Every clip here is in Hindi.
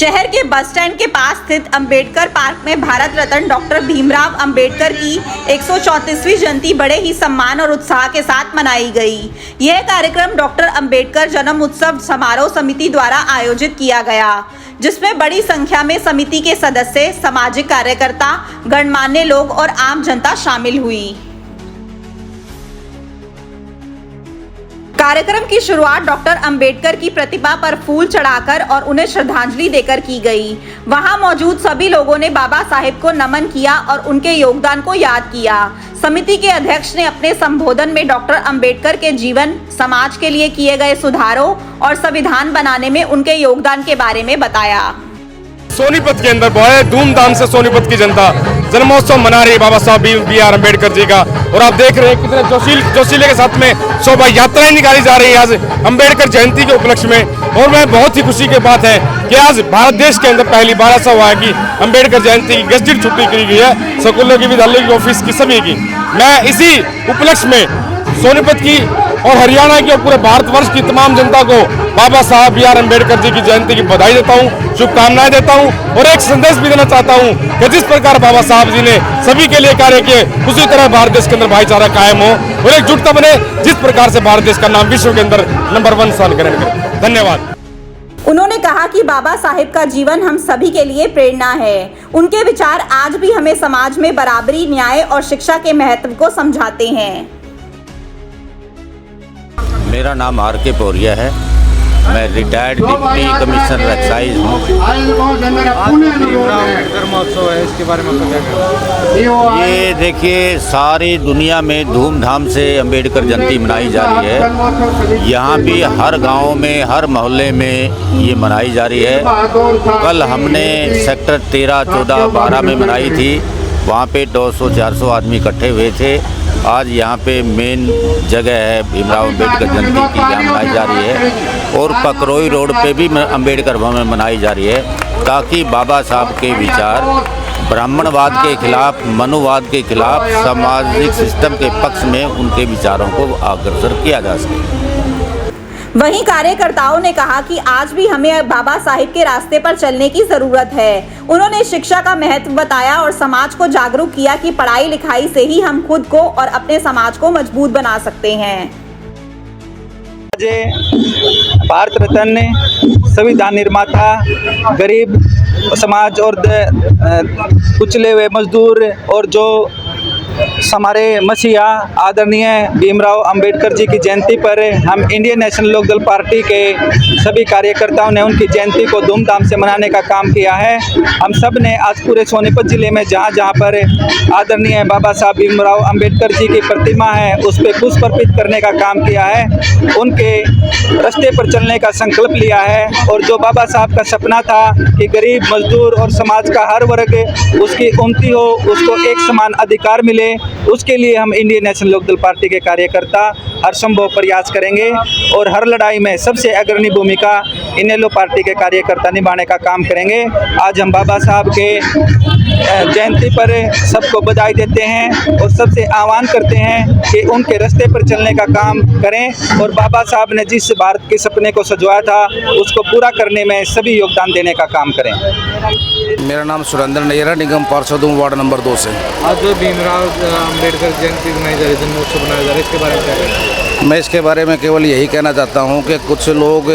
शहर के बस स्टैंड के पास स्थित अंबेडकर पार्क में भारत रत्न डॉक्टर भीमराव अंबेडकर की 134वीं जयंती बड़े ही सम्मान और उत्साह के साथ मनाई गई। यह कार्यक्रम डॉक्टर अंबेडकर जन्म उत्सव समारोह समिति द्वारा आयोजित किया गया, जिसमें बड़ी संख्या में समिति के सदस्य, सामाजिक कार्यकर्ता, गणमान्य लोग और आम जनता शामिल हुई। कार्यक्रम की शुरुआत डॉक्टर अंबेडकर की प्रतिमा पर फूल चढ़ाकर और उन्हें श्रद्धांजलि देकर की गई। वहां मौजूद सभी लोगों ने बाबा साहेब को नमन किया और उनके योगदान को याद किया। समिति के अध्यक्ष ने अपने संबोधन में डॉक्टर अंबेडकर के जीवन, समाज के लिए किए गए सुधारों और संविधान बनाने में उनके योगदान के बारे में बताया। सोनीपत के अंदर बहुत धूमधाम से सोनीपत की जनता जन्मोत्सव मना रही है बाबा साहब बी.आर. अम्बेडकर जी का, और आप देख रहे हैं कितने जोशीले के साथ में शोभा यात्राएं निकाली जा रही है आज अम्बेडकर जयंती के उपलक्ष्य में। और मैं बहुत ही खुशी की बात है कि आज भारत देश के अंदर पहली बार ऐसा हुआ है कि अम्बेडकर जयंती की गेजेटेड छुट्टी की गई है स्कूलों की, विद्यालय की, ऑफिस की, सभी की। मैं इसी उपलक्ष्य में सोनीपत की और हरियाणा की और पूरे भारतवर्ष की तमाम जनता को बाबा साहब बी.आर. अम्बेडकर जी की जयंती की बधाई देता हूँ, शुभकामनाएं देता हूँ और एक संदेश भी देना चाहता हूँ कि जिस प्रकार बाबा साहब जी ने सभी के लिए कार्य किए, उसी तरह भारत देश के अंदर भाईचारा कायम हो और एकजुटता बने, जिस प्रकार से भारत देश का नाम विश्व के अंदर नंबर 1 स्थान ग्रहण करे। धन्यवाद। उन्होंने कहा कि बाबा साहेब का जीवन हम सभी के लिए प्रेरणा है। उनके विचार आज भी हमें समाज में बराबरी, न्याय और शिक्षा के महत्व को समझाते हैं। मेरा नाम R.K. पौरिया है, मैं रिटायर्ड डिप्टी कमिश्नर एक्साइज हूँ। महोत्सव है, इसके बारे में क्या कहना? ये देखिए, सारी दुनिया में धूमधाम से अम्बेडकर जयंती मनाई जा रही है। यहाँ भी हर गांव में, हर मोहल्ले में ये मनाई जा रही है। कल हमने सेक्टर 13, 14, 12 में मनाई थी, वहाँ पे 200-400 आदमी इकट्ठे हुए थे। आज यहाँ पे मेन जगह है भीमराव अंबेडकर जयंती की, जहाँ मनाई जा रही है, और पकरोई रोड पे भी अंबेडकर भवन मनाई जा रही है, ताकि बाबा साहब के विचार ब्राह्मणवाद के खिलाफ, मनुवाद के खिलाफ, सामाजिक सिस्टम के पक्ष में उनके विचारों को अग्रसर किया जा सके। वहीं कार्यकर्ताओं ने कहा कि आज भी हमें बाबा साहिब के रास्ते पर चलने की जरूरत है। उन्होंने शिक्षा का महत्व बताया और समाज को जागरूक किया कि पढ़ाई लिखाई से ही हम खुद को और अपने समाज को मजबूत बना सकते हैं। भारत रत्न, संविधान निर्माता, गरीब समाज और कुचले हुए मजदूर और जो हमारे मसीहा आदरणीय भीमराव अंबेडकर जी की जयंती पर हम इंडियन नेशनल लोकदल पार्टी के सभी कार्यकर्ताओं ने उनकी जयंती को धूमधाम से मनाने का काम किया है। हम सब ने आज पूरे सोनीपत जिले में जहाँ जहाँ पर आदरणीय बाबा साहब भीमराव अंबेडकर जी की प्रतिमा है, उस पर पुष्प अर्पित करने का काम किया है, उनके रास्ते पर चलने का संकल्प लिया है। और जो बाबा साहब का सपना था कि गरीब, मजदूर और समाज का हर वर्ग उसकी उन्नति हो, उसको एक समान अधिकार मिले, उसके लिए हम इंडियन नेशनल लोकदल पार्टी के कार्यकर्ता हर संभव प्रयास करेंगे और हर लड़ाई में सबसे अग्रणी भूमिका इनेलो पार्टी के कार्यकर्ता निभाने का काम करेंगे। आज हम बाबा साहब के जयंती पर सबको बधाई देते हैं और सबसे आह्वान करते हैं कि उनके रास्ते पर चलने का काम करें और बाबा साहब ने जिस भारत के सपने को सजवाया था उसको पूरा करने में सभी योगदान देने का काम करें। मेरा नाम सुरेंद्र नैयरा, निगम पार्षद हूँ, वार्ड नंबर 2 से। आज जो भीमराव अंबेडकर जयंती मनाई जा रही है, जन्मोत्सव मनाया जा रहा है, इसके बारे में क्या कहना? मैं इसके बारे में केवल यही कहना चाहता हूँ कि कुछ लोग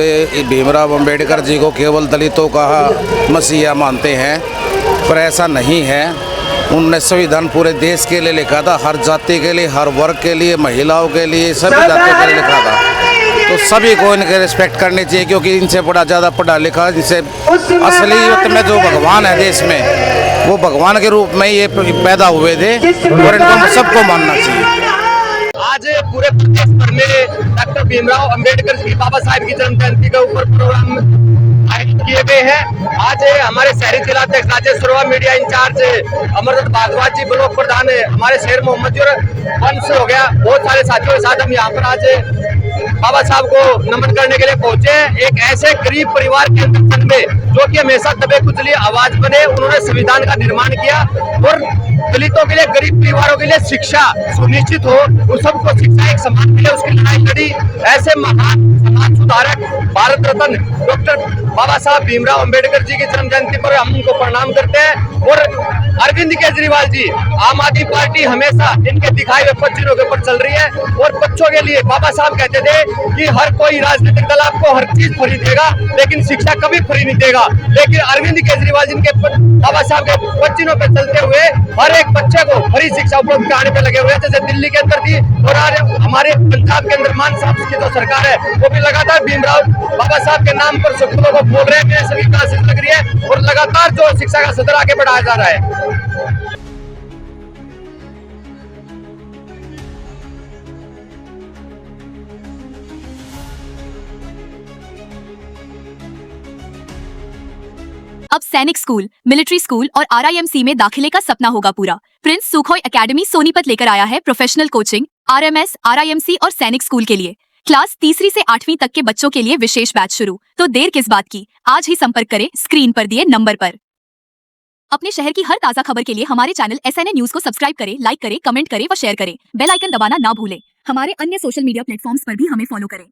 भीमराव अंबेडकर जी को केवल दलितों का मसीहा मानते हैं, पर ऐसा नहीं है। उन्होंने संविधान पूरे देश के लिए लिखा था, हर जाति के लिए, हर वर्ग के लिए, महिलाओं के लिए, सभी जातियों के लिए लिखा था। तो सभी को इनके रिस्पेक्ट करनी चाहिए, क्योंकि इनसे बड़ा ज़्यादा पढ़ा लिखा, जिनसे असलियत में जो भगवान है देश में, वो भगवान के रूप में ये पैदा हुए थे और इनको सबको मानना चाहिए। आज पूरे प्रदेश भर में डॉक्टर भीमराव अंबेडकर जी, बाबा साहेब की जन्म जयंती के ऊपर प्रोग्राम आयोजित किए गए हैं। आज हमारे शहरी जिलाध्यक्ष राजेश शर्मा, मीडिया इंचार्ज अमरनाथ भारद्वाज जी, ब्लॉक प्रधान हमारे शहर मोहम्मद जी वंश हो गया, बहुत सारे साथियों के साथ हम यहाँ पर आज बाबा साहब को नमन करने के लिए पहुंचे। एक ऐसे गरीब परिवार के अंदर जन्मे जो कि हमेशा दबे कुचली आवाज बने, उन्होंने संविधान का निर्माण किया और दलितों के लिए, गरीब परिवारों के लिए शिक्षा सुनिश्चित हो, उन सबको शिक्षा एक समान मिले, उसकी लड़ाई लड़ी। ऐसे महान समाज सुधारक भारत रत्न डॉक्टर बाबा साहब भीमराव अंबेडकर जी की जन्म जयंती पर हम उनको प्रणाम करते हैं। और अरविंद केजरीवाल जी, आम आदमी पार्टी हमेशा इनके दिखाए हुए पच्चीनों के ऊपर चल रही है। और बच्चों के लिए बाबा साहब कहते थे कि हर कोई राजनीतिक दल आपको हर चीज फ्री देगा, लेकिन शिक्षा कभी फ्री नहीं देगा। लेकिन अरविंद केजरीवाल जिनके बाबा साहब के पच्चीनों पे चलते हुए हर एक बच्चे को फ्री शिक्षा उपलब्ध कराने पे लगे हुए हैं, जैसे दिल्ली के अंदर थी। और आज हमारे पंजाब के अंदर मान साहब की जो सरकार है, वो भी लगातार भीमराव बाबा साहब के नाम पर स्कूलों को बोल रहे हैं, सभी क्लासेस लग रही है और लगातार जो शिक्षा का सदर आगे बढ़ाया जा रहा है। अब सैनिक स्कूल, मिलिट्री स्कूल और RIMC में दाखिले का सपना होगा पूरा। प्रिंस सुखोई एकेडमी सोनीपत लेकर आया है प्रोफेशनल कोचिंग RMS, RIMC और सैनिक स्कूल के लिए। क्लास 3री से 8वीं तक के बच्चों के लिए विशेष बैच शुरू। तो देर किस बात की, आज ही संपर्क करें स्क्रीन पर दिए नंबर पर। अपने शहर की हर ताजा खबर के लिए हमारे चैनल SNA न्यूज को सब्सक्राइब करें, लाइक करें, कमेंट करें व शेयर करें। बेल आइकन दबाना ना भूलें। हमारे अन्य सोशल मीडिया प्लेटफॉर्म्स पर भी हमें फॉलो करें।